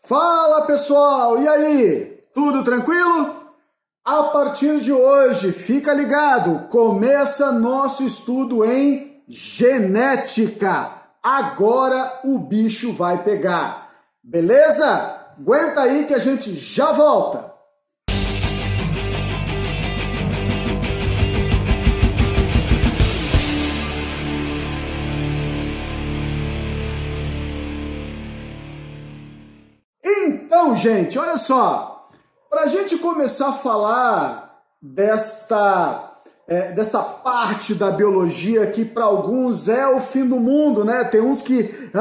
Fala pessoal, e aí? Tudo tranquilo? A partir de hoje, fica ligado, começa nosso estudo em genética. Agora o bicho vai pegar, beleza? Aguenta aí que a gente já volta. Então, gente, olha só, para a gente começar a falar dessa parte da biologia que para alguns é o fim do mundo, né? Tem uns que,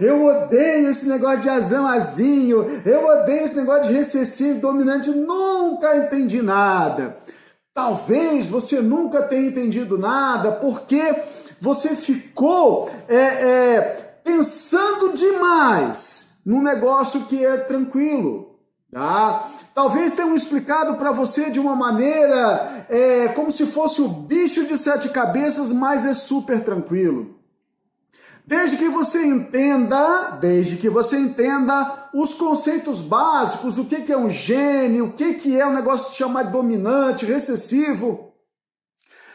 eu odeio esse negócio de azão-azinho, eu odeio esse negócio de recessivo dominante, nunca entendi nada. Talvez você nunca tenha entendido nada porque você ficou pensando demais num negócio que é tranquilo, tá? Talvez tenham explicado para você de uma maneira como se fosse o bicho de sete cabeças, mas é super tranquilo. Desde que você entenda os conceitos básicos, o que é um gene, o que é um negócio chamado dominante, recessivo.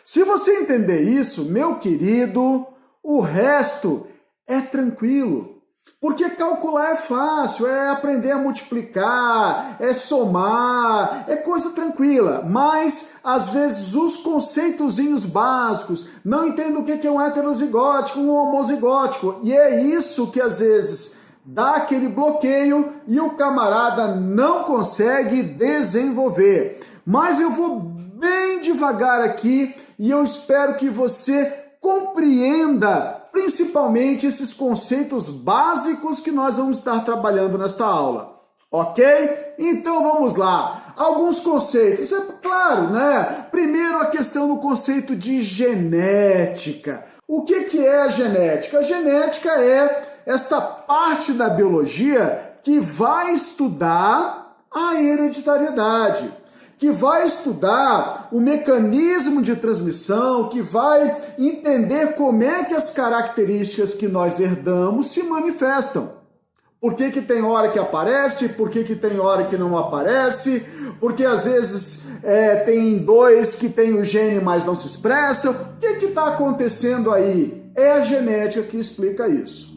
Se você entender isso, meu querido, o resto é tranquilo. Porque calcular é fácil, é aprender a multiplicar, é somar, é coisa tranquila. Mas, às vezes, os conceitozinhos básicos, não entendo o que é um heterozigótico, um homozigótico. E é isso que, às vezes, dá aquele bloqueio e o camarada não consegue desenvolver. Mas eu vou bem devagar aqui e eu espero que você compreenda principalmente esses conceitos básicos que nós vamos estar trabalhando nesta aula, ok? Então vamos lá, alguns conceitos, é claro, né? Primeiro a questão do conceito de genética. O que é a genética? A genética é esta parte da biologia que vai estudar a hereditariedade, que vai estudar o mecanismo de transmissão, que vai entender como é que as características que nós herdamos se manifestam. Por que tem hora que aparece, por que tem hora que não aparece, porque às vezes tem dois que tem o gene, mas não se expressam. O que está acontecendo aí? É a genética que explica isso.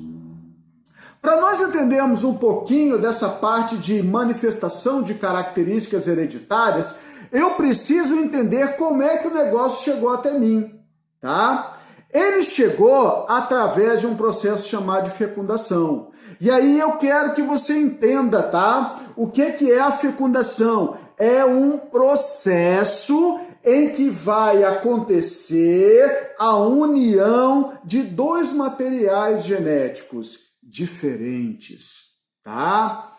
Para nós entendermos um pouquinho dessa parte de manifestação de características hereditárias, eu preciso entender como é que o negócio chegou até mim, tá? Ele chegou através de um processo chamado de fecundação. E aí eu quero que você entenda, tá? O que é a fecundação? É um processo em que vai acontecer a união de dois materiais genéticos diferentes, tá?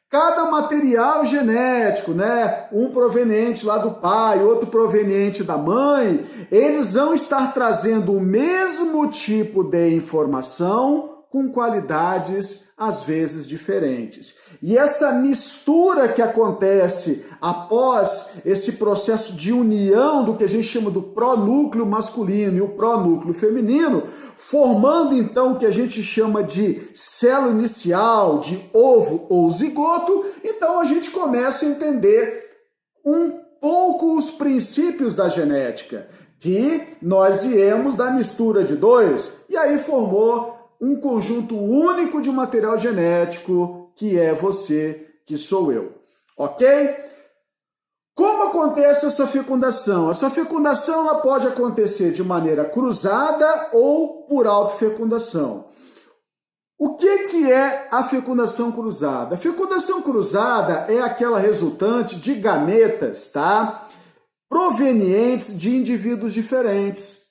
Cada material genético, né? Um proveniente lá do pai, outro proveniente da mãe, eles vão estar trazendo o mesmo tipo de informação com qualidades às vezes diferentes. E essa mistura que acontece após esse processo de união do que a gente chama do pronúcleo masculino e o pronúcleo feminino, formando então o que a gente chama de célula inicial, de ovo ou zigoto, então a gente começa a entender um pouco os princípios da genética, que nós viemos da mistura de dois, e aí formou um conjunto único de material genético, que é você, que sou eu, ok? Como acontece essa fecundação? Essa fecundação ela pode acontecer de maneira cruzada ou por autofecundação. O que é a fecundação cruzada? A fecundação cruzada é aquela resultante de gametas, tá? Provenientes de indivíduos diferentes,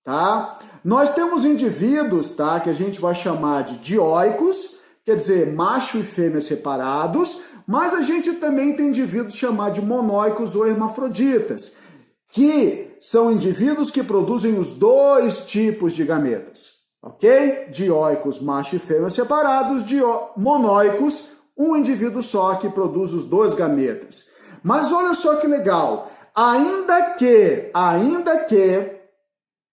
tá? Nós temos indivíduos, tá, que a gente vai chamar de dioicos, quer dizer, macho e fêmea separados, mas a gente também tem indivíduos chamados de monóicos ou hermafroditas, que são indivíduos que produzem os dois tipos de gametas, ok? Dioicos, macho e fêmea separados, monóicos, um indivíduo só que produz os dois gametas. Mas olha só que legal, ainda que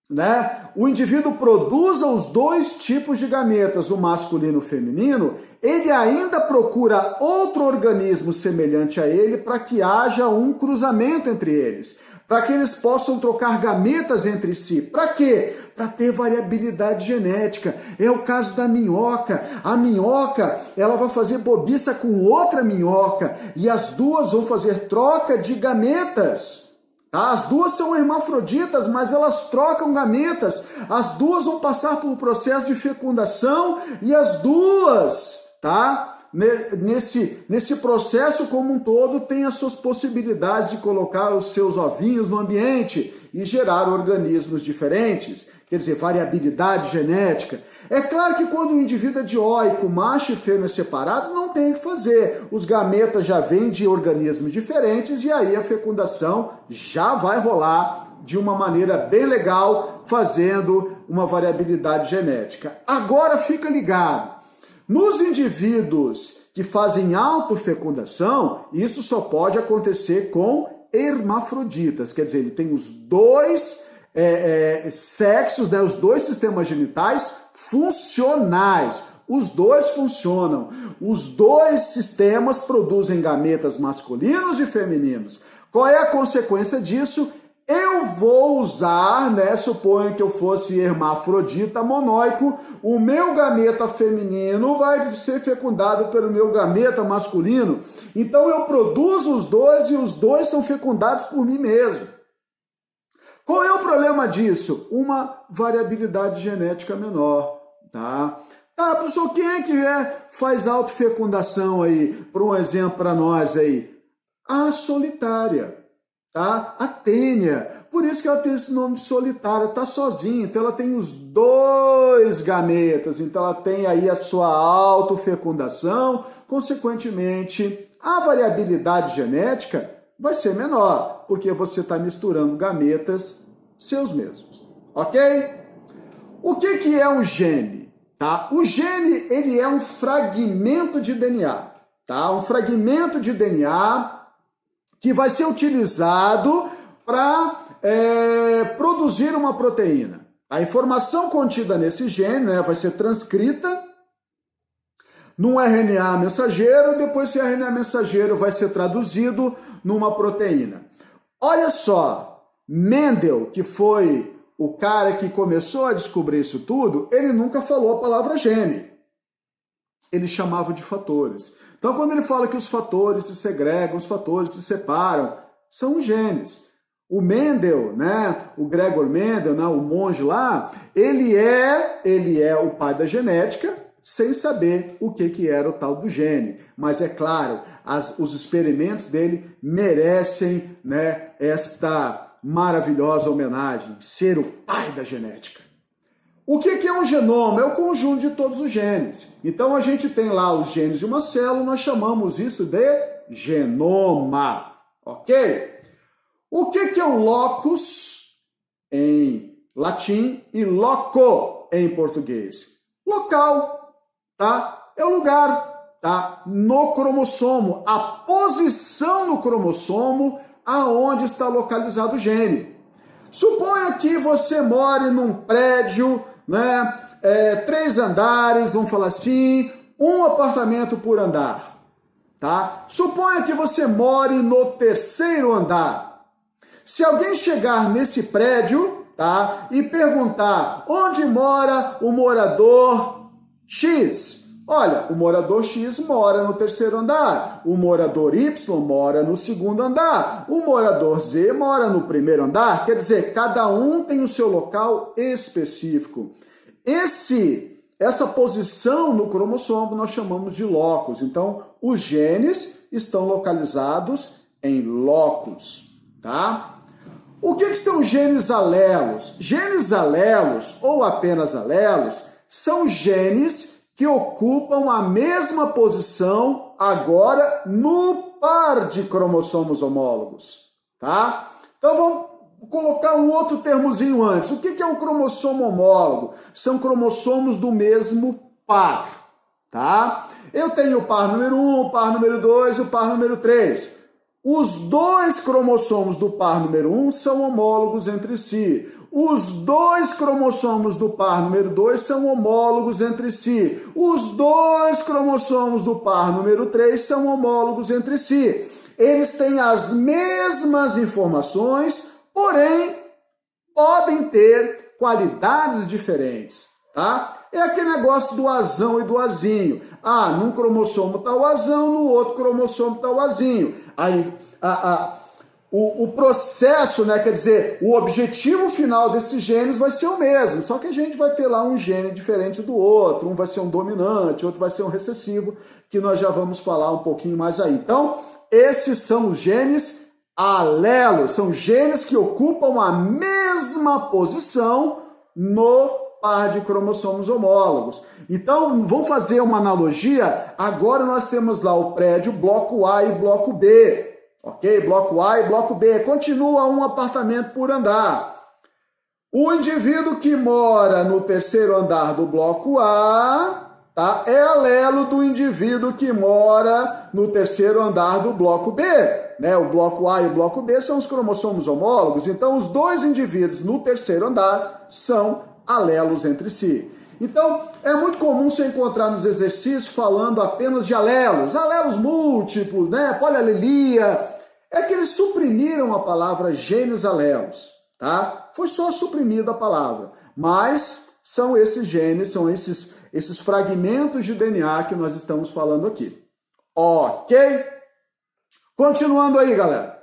né, o indivíduo produza os dois tipos de gametas, o masculino e o feminino, ele ainda procura outro organismo semelhante a ele para que haja um cruzamento entre eles, para que eles possam trocar gametas entre si. Para quê? Para ter variabilidade genética. É o caso da minhoca. A minhoca, ela vai fazer bobiça com outra minhoca e as duas vão fazer troca de gametas. Tá? As duas são hermafroditas, mas elas trocam gametas. As duas vão passar por um processo de fecundação e as duas, tá? Nesse processo como um todo, tem as suas possibilidades de colocar os seus ovinhos no ambiente e gerar organismos diferentes, quer dizer, variabilidade genética. É claro que quando o indivíduo é dioico, macho e fêmea separados, não tem o que fazer. Os gametas já vêm de organismos diferentes e aí a fecundação já vai rolar de uma maneira bem legal, fazendo uma variabilidade genética. Agora fica ligado. Nos indivíduos que fazem autofecundação, isso só pode acontecer com hermafroditas, quer dizer, ele tem os dois sexos, né, os dois sistemas genitais funcionais. Os dois funcionam. Os dois sistemas produzem gametas masculinos e femininos. Qual é a consequência disso? Eu vou usar, né, suponha que eu fosse hermafrodita monóico, o meu gameta feminino vai ser fecundado pelo meu gameta masculino. Então eu produzo os dois e os dois são fecundados por mim mesmo. Qual é o problema disso? Uma variabilidade genética menor, tá? Ah, professor, quem é que faz autofecundação aí? Por um exemplo para nós aí. A solitária. Tá? A tênia, por isso que ela tem esse nome de solitária, tá sozinha, então ela tem os dois gametas, então ela tem aí a sua autofecundação, consequentemente, a variabilidade genética vai ser menor, porque você está misturando gametas seus mesmos, ok? O que é um gene? Tá? O gene, ele é um fragmento de DNA, tá? Um fragmento de DNA que vai ser utilizado para produzir uma proteína. A informação contida nesse gene, né, vai ser transcrita num RNA mensageiro, depois esse RNA mensageiro vai ser traduzido numa proteína. Olha só, Mendel, que foi o cara que começou a descobrir isso tudo, ele nunca falou a palavra gene. Ele chamava de fatores. Então, quando ele fala que os fatores se segregam, os fatores se separam, são os genes. O Mendel, né, o Gregor Mendel, né, o monge lá, ele é o pai da genética, sem saber o que era o tal do gene. Mas é claro, os experimentos dele merecem, né, esta maravilhosa homenagem, ser o pai da genética. O que é um genoma? É o conjunto de todos os genes. Então a gente tem lá os genes de uma célula, nós chamamos isso de genoma, ok? O que é um locus em latim e loco em português? Local, tá? É o lugar, tá? No cromossomo, a posição no cromossomo aonde está localizado o gene. Suponha que você more num prédio, né, 3 andares, vamos falar assim, um apartamento por andar, tá? Suponha que você more no 3º andar. Se alguém chegar nesse prédio, tá, e perguntar onde mora o morador X, olha, o morador X mora no 3º andar, o morador Y mora no 2º andar, o morador Z mora no 1º andar, quer dizer, cada um tem o seu local específico. Essa posição no cromossomo nós chamamos de locus. Então, os genes estão localizados em locus, tá? O que são genes alelos? Genes alelos, ou apenas alelos, são genes que ocupam a mesma posição agora no par de cromossomos homólogos, tá? Então vamos colocar um outro termozinho antes. O que é um cromossomo homólogo? São cromossomos do mesmo par, tá? Eu tenho o par número 1, o par número 2 e o par número 3. Os 2 cromossomos do par número 1 são homólogos entre si. os dois cromossomos do par número 2 são homólogos entre si. Os dois cromossomos do par número 3 são homólogos entre si. Eles têm as mesmas informações, porém podem ter qualidades diferentes, tá? É aquele negócio do azão e do azinho. Ah, num cromossomo está o azão, no outro cromossomo está o azinho. Aí, o processo, né, quer dizer, o objetivo final desses genes vai ser o mesmo, só que a gente vai ter lá um gene diferente do outro, um vai ser um dominante, outro vai ser um recessivo, que nós já vamos falar um pouquinho mais aí. Então, esses são os genes alelos, são genes que ocupam a mesma posição no par de cromossomos homólogos. Então, vamos fazer uma analogia. Agora nós temos lá o prédio bloco A e bloco B. Ok? Bloco A e bloco B. Continua um apartamento por andar. O indivíduo que mora no terceiro andar do bloco A, tá, é alelo do indivíduo que mora no terceiro andar do bloco B. Né? O bloco A e o bloco B são os cromossomos homólogos. Então, os dois indivíduos no terceiro andar são alelos entre si. Então, é muito comum você encontrar nos exercícios falando apenas de alelos múltiplos, né? Polialelia. É que eles suprimiram a palavra genes alelos, tá? Foi só suprimida a palavra. Mas são esses genes, são esses fragmentos de DNA que nós estamos falando aqui. Ok? Continuando aí, galera.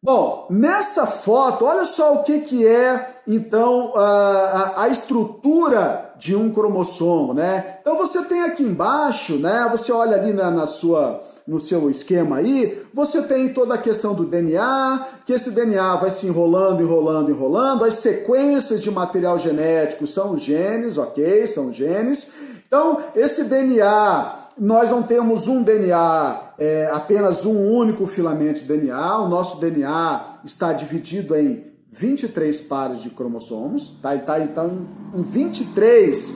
Bom, nessa foto, olha só o que é, então, a estrutura de um cromossomo, né? Então, você tem aqui embaixo, né? Você olha ali no seu esquema aí, você tem toda a questão do DNA, que esse DNA vai se enrolando. As sequências de material genético são os genes, ok? São os genes. Então, esse DNA... Nós não temos um DNA, apenas um único filamento de DNA. O nosso DNA está dividido em 23 pares de cromossomos, tá? Ele está então em 23,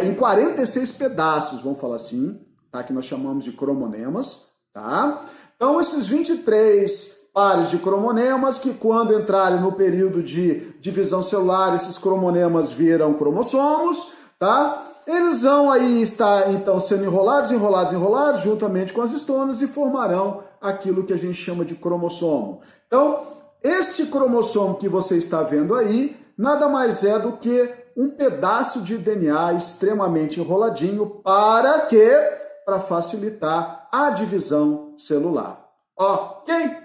em 46 pedaços, vamos falar assim, tá? Que nós chamamos de cromonemas, tá? Então, esses 23 pares de cromonemas, que quando entrarem no período de divisão celular, esses cromonemas viram cromossomos, tá? Eles vão aí estar, então, sendo enrolados, juntamente com as histonas e formarão aquilo que a gente chama de cromossomo. Então, este cromossomo que você está vendo aí, nada mais é do que um pedaço de DNA extremamente enroladinho. Para quê? Para facilitar a divisão celular. Ok?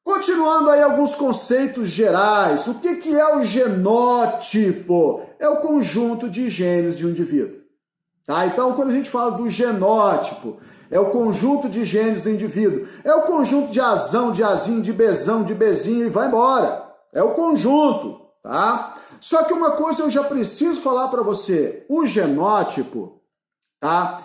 Continuando aí alguns conceitos gerais. O que é o genótipo? É o conjunto de genes de um indivíduo. Tá? Então, quando a gente fala do genótipo, é o conjunto de genes do indivíduo. É o conjunto de azão, de azinho, de bezão, de bezinho e vai embora. É o conjunto, tá? Só que uma coisa eu já preciso falar para você. O genótipo, tá?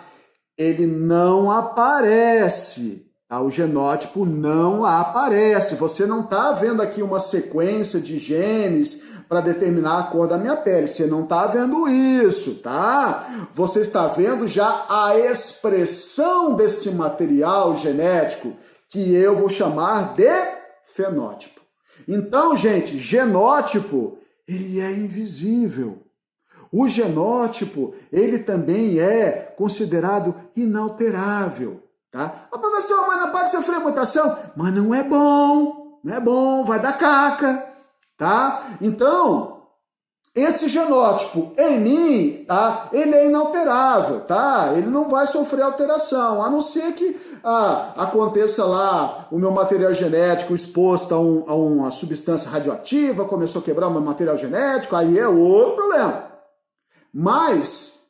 Ele não aparece. O genótipo não aparece. Você não está vendo aqui uma sequência de genes para determinar a cor da minha pele. Você não está vendo isso, tá? Você está vendo já a expressão deste material genético, que eu vou chamar de fenótipo. Então, gente, genótipo, ele é invisível. O genótipo, ele também é considerado inalterável. Tá? Professor, mas não pode sofrer mutação? Mas não é bom, vai dar caca, tá? Então, esse genótipo em mim, tá? Ele é inalterável, tá? Ele não vai sofrer alteração, a não ser que aconteça lá o meu material genético exposto a uma substância radioativa, começou a quebrar o meu material genético, aí é outro problema. Mas,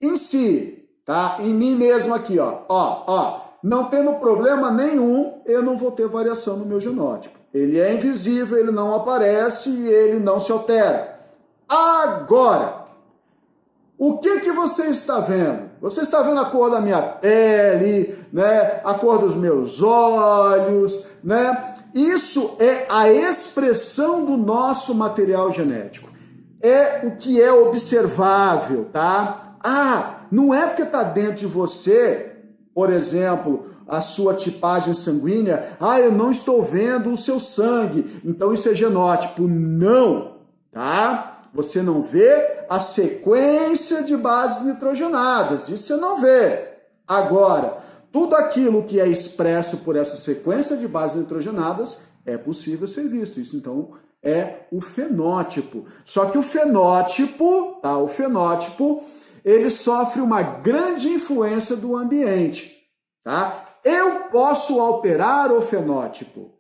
em si, tá? Em mim mesmo aqui, ó, não tendo problema nenhum, eu não vou ter variação no meu genótipo. Ele é invisível, ele não aparece e ele não se altera. Agora, o que você está vendo? Você está vendo a cor da minha pele, né? A cor dos meus olhos, né? Isso é a expressão do nosso material genético. É o que é observável, tá? Não é porque está dentro de você por exemplo, a sua tipagem sanguínea, eu não estou vendo o seu sangue, então isso é genótipo. Não, tá? Você não vê a sequência de bases nitrogenadas, isso você não vê. Agora, tudo aquilo que é expresso por essa sequência de bases nitrogenadas é possível ser visto. Isso, então, é o fenótipo. Só que o fenótipo, tá? O fenótipo, ele sofre uma grande influência do ambiente, tá? Eu posso alterar o fenótipo,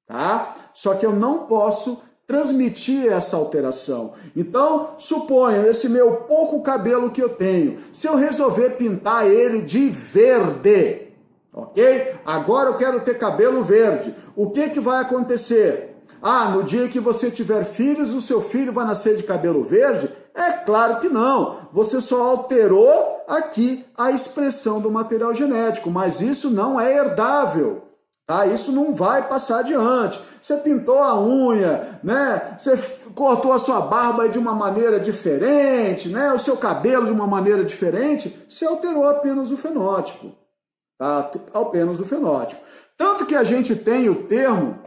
tá? Só que eu não posso transmitir essa alteração. Então, suponha esse meu pouco cabelo que eu tenho, se eu resolver pintar ele de verde, ok? Agora eu quero ter cabelo verde. O que vai acontecer? No dia que você tiver filhos, o seu filho vai nascer de cabelo verde? É claro que não. Você só alterou aqui a expressão do material genético, mas isso não é herdável. Tá? Isso não vai passar adiante. Você pintou a unha, né? Você cortou a sua barba de uma maneira diferente, né? O seu cabelo de uma maneira diferente, você alterou apenas o fenótipo. Tá? Apenas o fenótipo. Tanto que a gente tem o termo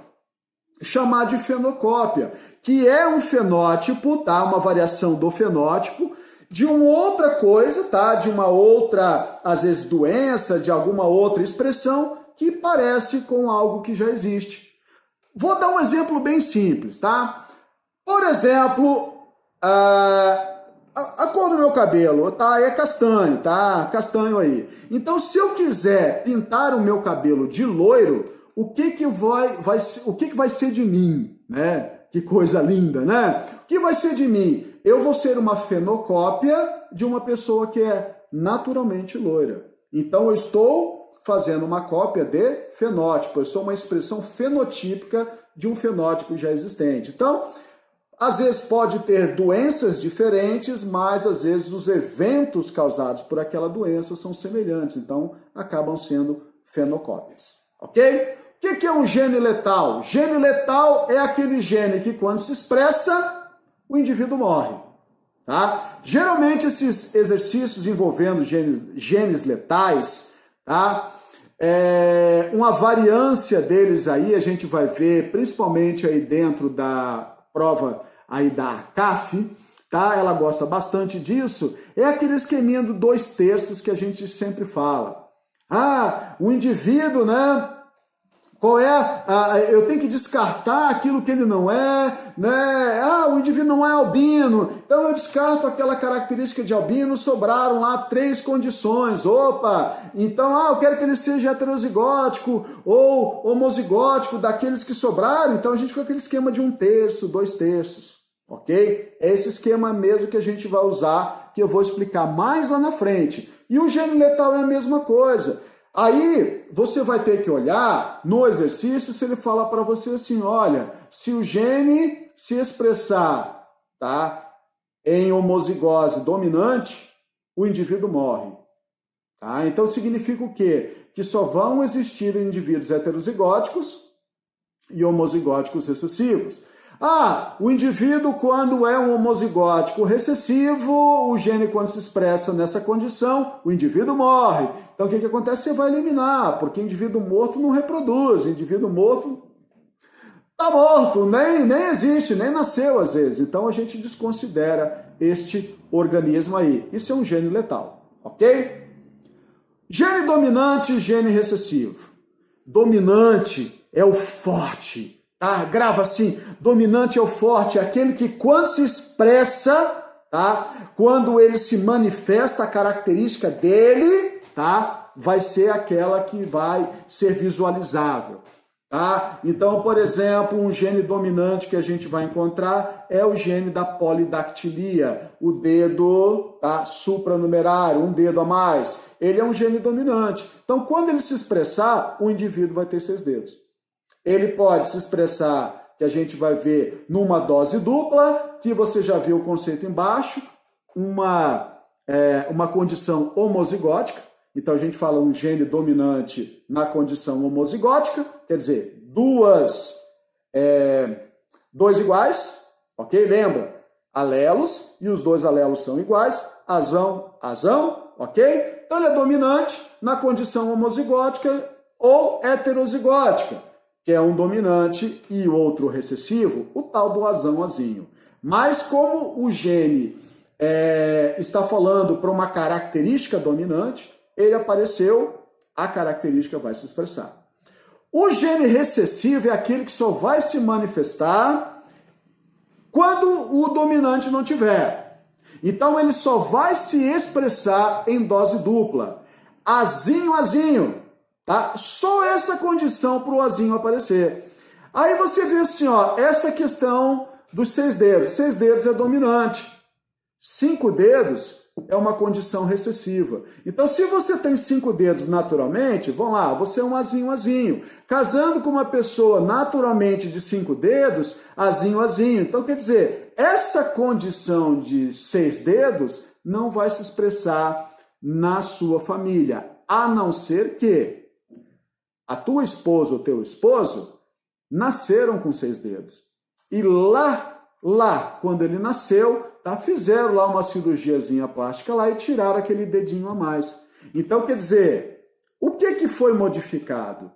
chamar de fenocópia, que é um fenótipo, tá? Uma variação do fenótipo de uma outra coisa, tá? De uma outra, às vezes, doença, de alguma outra expressão que parece com algo que já existe. Vou dar um exemplo bem simples, tá? Por exemplo, a cor do meu cabelo, tá? É castanho, tá? Castanho aí. Então, se eu quiser pintar o meu cabelo de loiro, o que vai ser de mim, né? Que coisa linda, né? O que vai ser de mim? Eu vou ser uma fenocópia de uma pessoa que é naturalmente loira. Então, eu estou fazendo uma cópia de fenótipo. Eu sou uma expressão fenotípica de um fenótipo já existente. Então, às vezes pode ter doenças diferentes, mas às vezes os eventos causados por aquela doença são semelhantes. Então, acabam sendo fenocópias. Ok? O que é um gene letal? Gene letal é aquele gene que, quando se expressa, o indivíduo morre. Tá? Geralmente, esses exercícios envolvendo genes letais, tá? Uma variância deles aí, a gente vai ver, principalmente aí dentro da prova aí da ACAF, tá? Ela gosta bastante disso. É aquele esqueminha do 2/3 que a gente sempre fala. O indivíduo, né? Eu tenho que descartar aquilo que ele não é, né? O indivíduo não é albino, então eu descarto aquela característica de albino, sobraram lá 3 condições. Então eu quero que ele seja heterozigótico ou homozigótico daqueles que sobraram, então a gente fica aquele esquema de 1/3, 2/3, ok? É esse esquema mesmo que a gente vai usar, que eu vou explicar mais lá na frente. E o gene letal é a mesma coisa. Aí você vai ter que olhar no exercício se ele fala para você assim, olha, se o gene se expressar, tá, em homozigose dominante, o indivíduo morre. Tá? Então significa o quê? Que só vão existir indivíduos heterozigóticos e homozigóticos recessivos. O indivíduo, quando é um homozigótico recessivo, o gene, quando se expressa nessa condição, o indivíduo morre. Então, o que acontece? Você vai eliminar, porque indivíduo morto não reproduz, indivíduo morto está morto, nem existe, nem nasceu às vezes. Então, a gente desconsidera este organismo aí. Isso é um gene letal, ok? Gene dominante e gene recessivo. Dominante é o forte. Tá? Grava assim, dominante é o forte, é aquele que quando se expressa, tá? Quando ele se manifesta, a característica dele, tá? Vai ser aquela que vai ser visualizável. Tá? Então, por exemplo, um gene dominante que a gente vai encontrar é o gene da polidactilia, o dedo, tá, supranumerário, um dedo a mais. Ele é um gene dominante. Então, quando ele se expressar, o indivíduo vai ter 6 dedos. Ele pode se expressar, que a gente vai ver numa dose dupla, que você já viu o conceito embaixo, uma condição homozigótica. Então, a gente fala um gene dominante na condição homozigótica, quer dizer, dois iguais, ok? Lembra? Alelos, e os 2 alelos são iguais, azão, ok? Então ele é dominante na condição homozigótica ou heterozigótica, que é um dominante e outro recessivo, o tal do azão-azinho. Mas como o gene está falando para uma característica dominante, ele apareceu, a característica vai se expressar. O gene recessivo é aquele que só vai se manifestar quando o dominante não tiver. Então ele só vai se expressar em dose dupla. Azinho, azinho. Tá? Só essa condição para o azinho aparecer. Aí você vê assim, ó, essa questão dos 6 dedos. 6 dedos é dominante. 5 dedos é uma condição recessiva. Então, se você tem 5 dedos naturalmente, vamos lá, você é um azinho, azinho. Casando com uma pessoa naturalmente de 5 dedos, azinho, azinho. Então, quer dizer, essa condição de 6 dedos não vai se expressar na sua família, a não ser que a tua esposa ou teu esposo nasceram com 6 dedos. E lá, quando ele nasceu, fizeram lá uma cirurgiazinha plástica lá e tiraram aquele dedinho a mais. Então, quer dizer, o que foi modificado?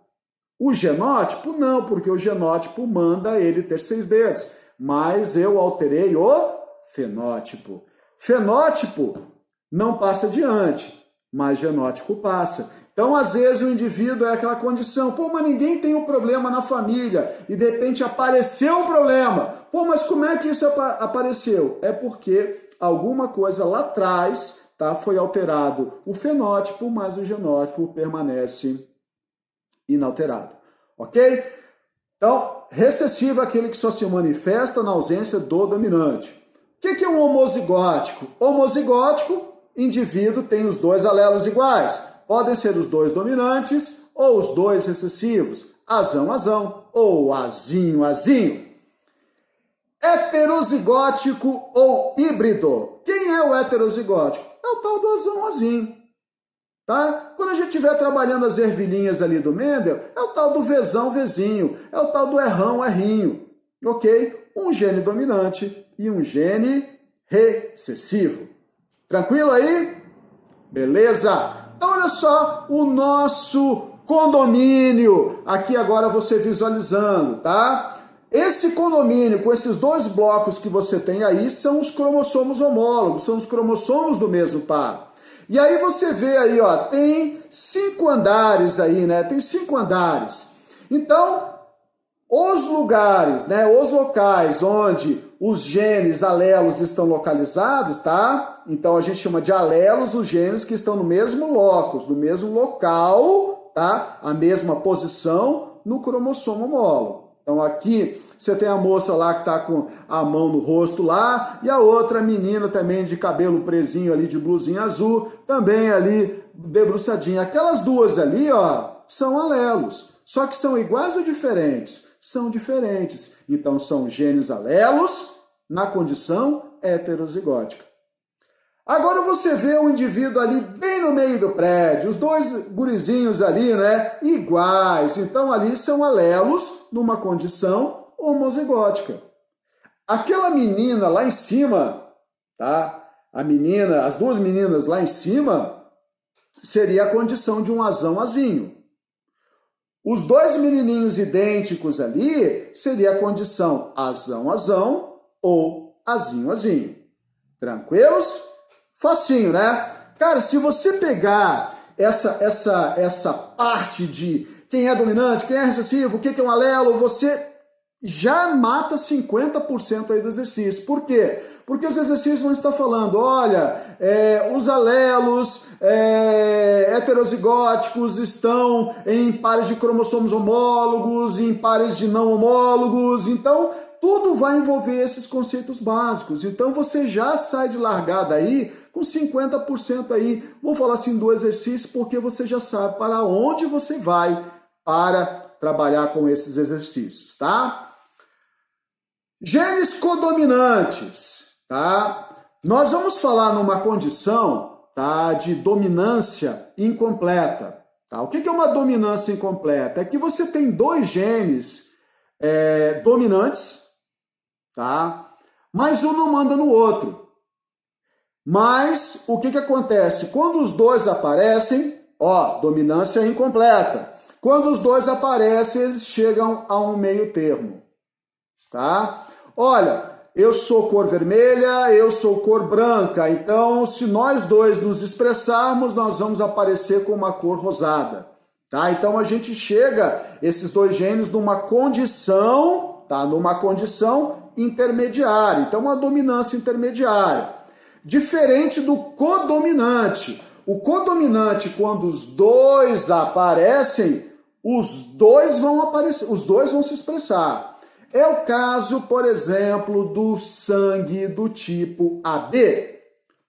O genótipo? Não, porque o genótipo manda ele ter 6 dedos. Mas eu alterei o fenótipo. Fenótipo não passa adiante, mas genótipo passa. Então, às vezes, o indivíduo é aquela condição, mas ninguém tem um problema na família, e de repente apareceu um problema. Mas como é que isso apareceu? É porque alguma coisa lá atrás foi alterado o fenótipo, mas o genótipo permanece inalterado. Ok? Então, recessivo é aquele que só se manifesta na ausência do dominante. O que é um homozigótico? Homozigótico, indivíduo tem os 2 alelos iguais. Podem ser os 2 dominantes ou os 2 recessivos, azão, azão ou azinho, azinho. Heterozigótico ou híbrido. Quem é o heterozigótico? É o tal do azão, azinho. Tá? Quando a gente estiver trabalhando as ervilhinhas ali do Mendel, é o tal do vezão, vezinho. É o tal do errão, errinho. Ok? Um gene dominante e um gene recessivo. Tranquilo aí? Beleza? Então, olha só o nosso condomínio, aqui agora você visualizando, tá? Esse condomínio, com esses 2 blocos que você tem aí, são os cromossomos homólogos, são os cromossomos do mesmo par. E aí você vê aí, ó, tem 5 andares aí, né? Tem 5 andares. Então, os lugares, né, os locais onde os genes alelos estão localizados, tá? Então a gente chama de alelos os genes que estão no mesmo locus, no mesmo local, tá? A mesma posição no cromossomo homólogo. Então aqui você tem a moça lá que está com a mão no rosto lá e a outra menina também de cabelo presinho ali, de blusinha azul, também ali debruçadinha. Aquelas duas ali, ó, são alelos. Só que são iguais ou diferentes? São diferentes. Então, são genes alelos na condição heterozigótica. Agora você vê um indivíduo ali bem no meio do prédio, os 2 gurizinhos ali, né, iguais. Então, ali são alelos numa condição homozigótica. Aquela menina lá em cima, tá? A menina, as 2 meninas lá em cima, seria a condição de um azão-azinho. Os 2 menininhos idênticos ali seria a condição azão-azão ou azinho-azinho. Tranquilos? Facinho, né? Cara, se você pegar essa parte de quem é dominante, quem é recessivo, o que é um alelo, você já mata 50% aí do exercício. Por quê? Porque os exercícios vão estar falando, olha, os alelos heterozigóticos estão em pares de cromossomos homólogos, em pares de não homólogos, então tudo vai envolver esses conceitos básicos. Então você já sai de largada aí com 50% aí, vou falar assim do exercício, porque você já sabe para onde você vai para trabalhar com esses exercícios, tá? Genes codominantes, tá? Nós vamos falar numa condição, tá, de dominância incompleta, tá? O que é uma dominância incompleta? É que você tem 2 genes dominantes, tá? Mas um não manda no outro. Mas o que acontece? Quando os dois aparecem, ó, dominância incompleta. Quando os dois aparecem, eles chegam a um meio termo, tá? Olha, eu sou cor vermelha, eu sou cor branca, então se nós dois nos expressarmos, nós vamos aparecer com uma cor rosada, tá? Então a gente chega, esses dois gênios, numa condição, tá? Numa condição intermediária, então uma dominância intermediária. Diferente do codominante. O codominante, quando os dois aparecem, os dois vão aparecer, os dois vão se expressar. É o caso, por exemplo, do sangue do tipo AB.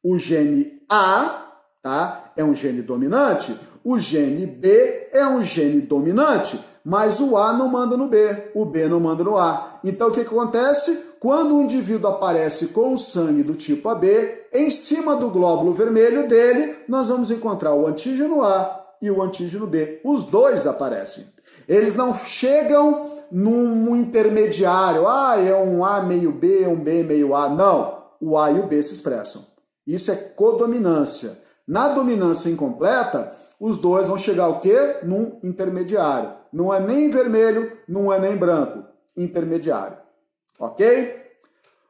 O gene A, tá, é um gene dominante, o gene B é um gene dominante, mas o A não manda no B, o B não manda no A. Então o que acontece? Quando o indivíduo aparece com o sangue do tipo AB, em cima do glóbulo vermelho dele, nós vamos encontrar o antígeno A e o antígeno B. Os dois aparecem. Eles não chegam num intermediário, é um A meio B, um B meio A. Não, o A e o B se expressam. Isso é codominância. Na dominância incompleta, os dois vão chegar ao quê? Num intermediário. Não é nem vermelho, não é nem branco. Intermediário. Ok?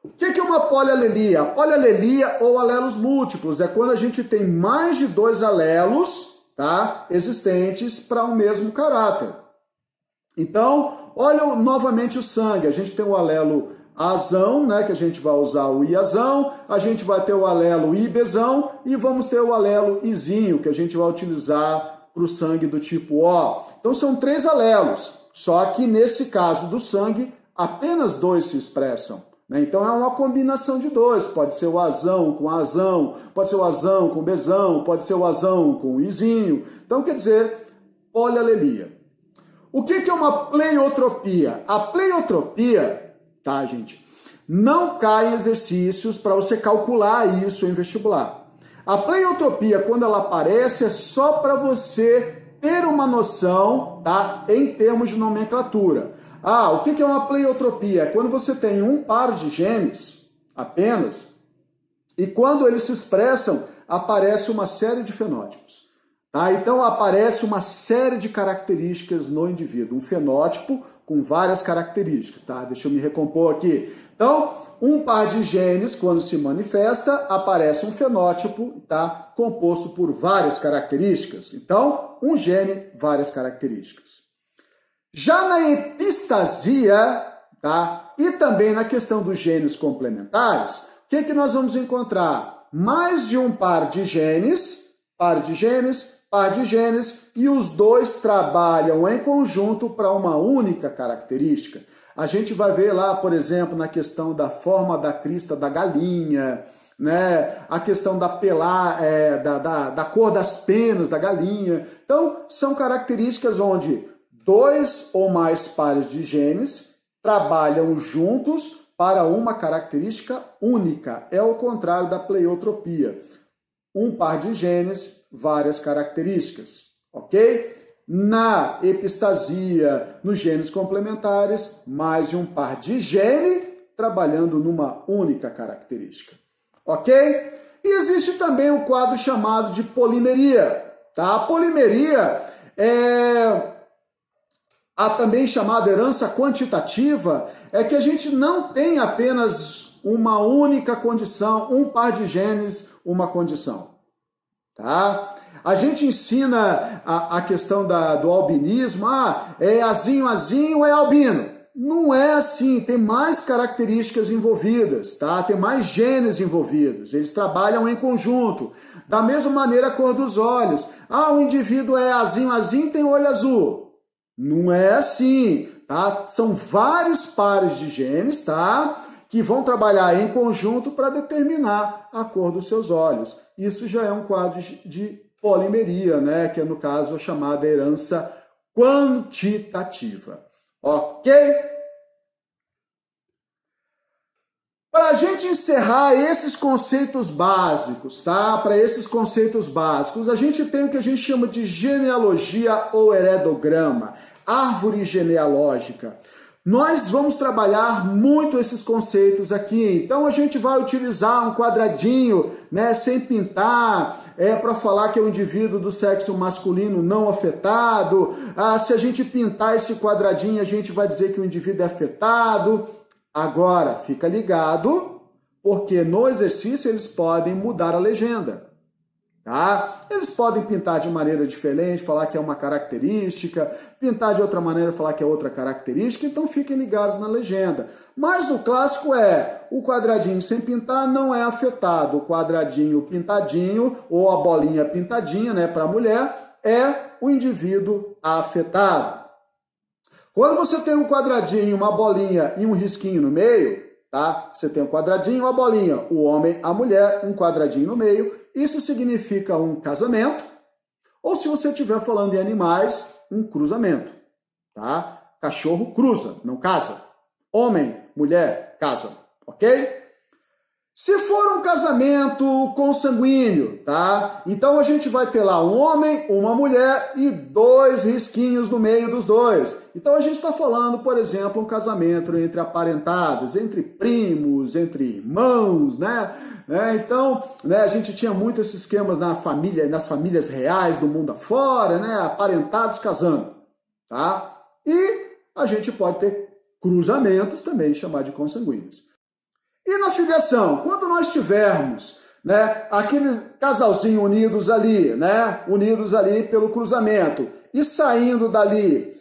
O que é uma polialelia? A polialelia ou alelos múltiplos é quando a gente tem mais de dois alelos, tá, existentes para um mesmo caráter. Então, olha novamente o sangue. A gente tem o alelo Azão, né, que a gente vai usar o Iazão, a gente vai ter o alelo Ibzão e vamos ter o alelo Izinho, que a gente vai utilizar para o sangue do tipo O. Então são 3 alelos, só que nesse caso do sangue, apenas 2 se expressam. Né? Então é uma combinação de 2, pode ser o Azão com Azão, pode ser o Azão com Bezão, pode ser o Azão com Izinho. Então quer dizer, polialelia. O que é uma pleiotropia? A pleiotropia, tá, gente, não cai em exercícios para você calcular isso em vestibular. A pleiotropia, quando ela aparece, é só para você ter uma noção, tá, em termos de nomenclatura. O que é uma pleiotropia? É quando você tem um par de genes apenas, e quando eles se expressam, aparece uma série de fenótipos. Tá? Então aparece uma série de características no indivíduo, um fenótipo com várias características. Tá? Deixa eu me recompor aqui. Então, um par de genes, quando se manifesta, aparece um fenótipo, tá, composto por várias características. Então, um gene, várias características. Já na epistasia, tá, e também na questão dos genes complementares, o que nós vamos encontrar? Mais de um par de genes, e os dois trabalham em conjunto para uma única característica. A gente vai ver lá, por exemplo, na questão da forma da crista da galinha, né? A questão da da cor das penas da galinha. Então, são características onde 2 ou mais pares de genes trabalham juntos para uma característica única. É o contrário da pleiotropia. Um par de genes, várias características, ok? Na epistasia, nos genes complementares, mais de um par de gene trabalhando numa única característica, ok? E existe também o quadro chamado de polimeria, tá? A polimeria a também chamada herança quantitativa, é que a gente não tem apenas uma única condição, um par de genes, uma condição, tá? A gente ensina a questão do albinismo, é azinho, é albino. Não é assim, tem mais características envolvidas, tá? Tem mais genes envolvidos, eles trabalham em conjunto. Da mesma maneira a cor dos olhos. O indivíduo é azinho, tem olho azul. Não é assim, tá? São vários pares de genes, tá? Que vão trabalhar em conjunto para determinar a cor dos seus olhos. Isso já é um quadro de polimeria, né? Que é, no caso, a chamada herança quantitativa. Ok? Para a gente encerrar esses conceitos básicos, tá? Para esses conceitos básicos, a gente tem o que a gente chama de genealogia ou heredograma, árvore genealógica. Nós vamos trabalhar muito esses conceitos aqui, então a gente vai utilizar um quadradinho, né, sem pintar, para falar que é um indivíduo do sexo masculino não afetado. Se a gente pintar esse quadradinho, a gente vai dizer que o indivíduo é afetado. Agora, fica ligado, porque no exercício eles podem mudar a legenda. Tá? Eles podem pintar de maneira diferente, falar que é uma característica, pintar de outra maneira, falar que é outra característica, então fiquem ligados na legenda. Mas o clássico é, o quadradinho sem pintar não é afetado, o quadradinho pintadinho, ou a bolinha pintadinha, né, para a mulher, é o indivíduo afetado. Quando você tem um quadradinho, uma bolinha e um risquinho no meio, tá? Você tem um quadradinho, uma bolinha, o homem, a mulher, um quadradinho no meio. Isso significa um casamento, ou se você estiver falando em animais, um cruzamento, tá? Cachorro cruza, não casa. Homem, mulher, casam, ok? Se for um casamento consanguíneo, tá? Então a gente vai ter lá um homem, uma mulher e 2 risquinhos no meio dos dois. Então a gente está falando, por exemplo, um casamento entre aparentados, entre primos, entre irmãos, né? Então, né, a gente tinha muito esses esquemas na família, nas famílias reais do mundo afora, né? Aparentados casando, tá? E a gente pode ter cruzamentos também, chamar de consanguíneos. E na filiação, quando nós tivermos, né, aquele casalzinho unidos ali, né, unidos ali pelo cruzamento, e saindo dali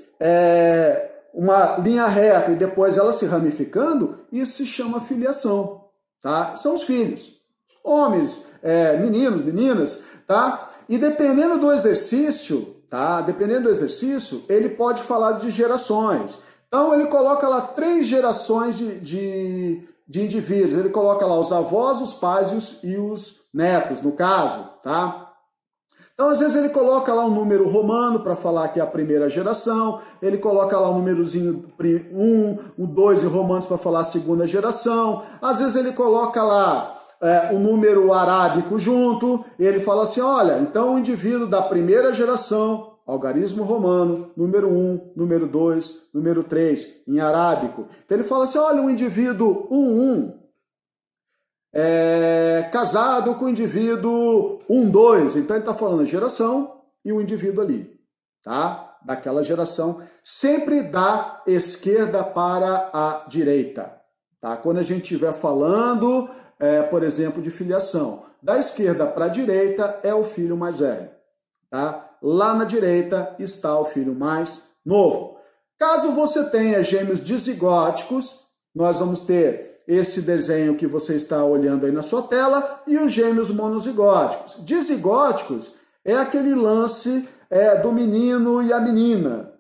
uma linha reta e depois ela se ramificando, isso se chama filiação, tá? São os filhos, homens, meninos, meninas, tá? E dependendo do exercício, tá? Dependendo do exercício, ele pode falar de gerações. Então ele coloca lá 3 gerações de indivíduos. Ele coloca lá os avós, os pais e os netos, no caso, tá? Então, às vezes, ele coloca lá um número romano para falar que é a primeira geração, ele coloca lá um númerozinho 1, 2 em romanos para falar a segunda geração, às vezes ele coloca lá o número arábico junto, e ele fala assim, olha, então o indivíduo da primeira geração, algarismo romano, número 1, número 2, número 3, em arábico. Então ele fala assim, olha, um indivíduo 11 casado com o indivíduo 12. Então ele está falando a geração e o indivíduo ali, tá? Daquela geração, sempre da esquerda para a direita, tá? Quando a gente estiver falando, por exemplo, de filiação, da esquerda para a direita é o filho mais velho, tá? Lá na direita está o filho mais novo. Caso você tenha gêmeos dizigóticos, nós vamos ter esse desenho que você está olhando aí na sua tela e os gêmeos monozigóticos. Dizigóticos é aquele lance do menino e a menina,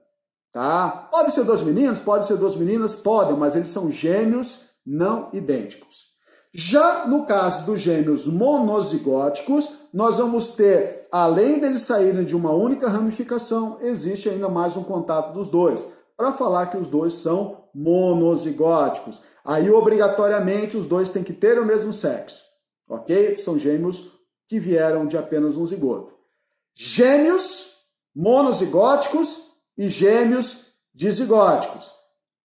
tá? Pode ser 2 meninos, pode ser 2 meninas, podem, mas eles são gêmeos não idênticos. Já no caso dos gêmeos monozigóticos, nós vamos ter, além deles saírem de uma única ramificação, existe ainda mais um contato dos dois, para falar que os dois são monozigóticos. Aí, obrigatoriamente, os dois têm que ter o mesmo sexo, ok? São gêmeos que vieram de apenas um zigoto. Gêmeos monozigóticos e gêmeos dizigóticos.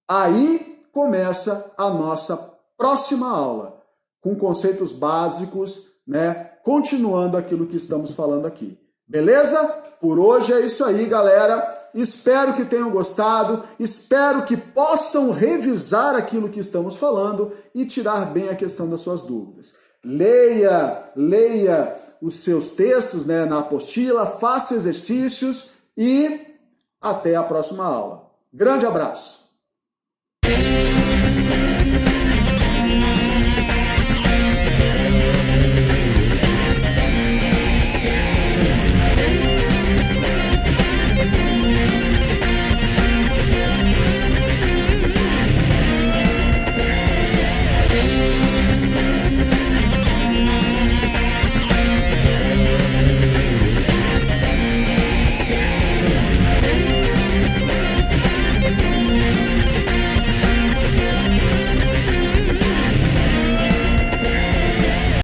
Aí começa a nossa próxima aula, com conceitos básicos, né? Continuando aquilo que estamos falando aqui. Beleza? Por hoje é isso aí, galera. Espero que tenham gostado, espero que possam revisar aquilo que estamos falando e tirar bem a questão das suas dúvidas. Leia os seus textos, né, na apostila, faça exercícios e até a próxima aula. Grande abraço!